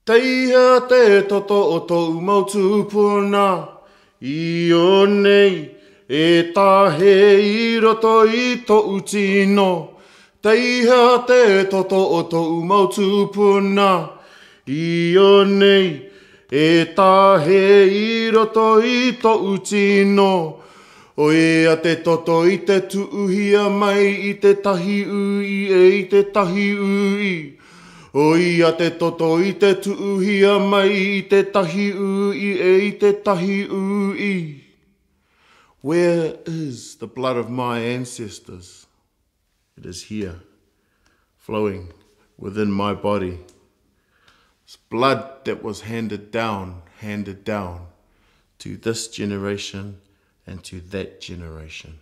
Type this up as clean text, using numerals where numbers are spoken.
Teihea te toto o tou mautupuna, I o nei e tahe I roto I tou tino. Teihea te toto o tou mautupuna, I o nei e tahe I roto I tou tino. O ea te toto I te tuuhia mai I te tahi ui e I te tahi ui. O ia te toto I te tuuhia mai I te tahi ui e I te tahi ui. Where is the blood of my ancestors? It is here, flowing within my body. It's blood that was handed down to this generation and to that generation.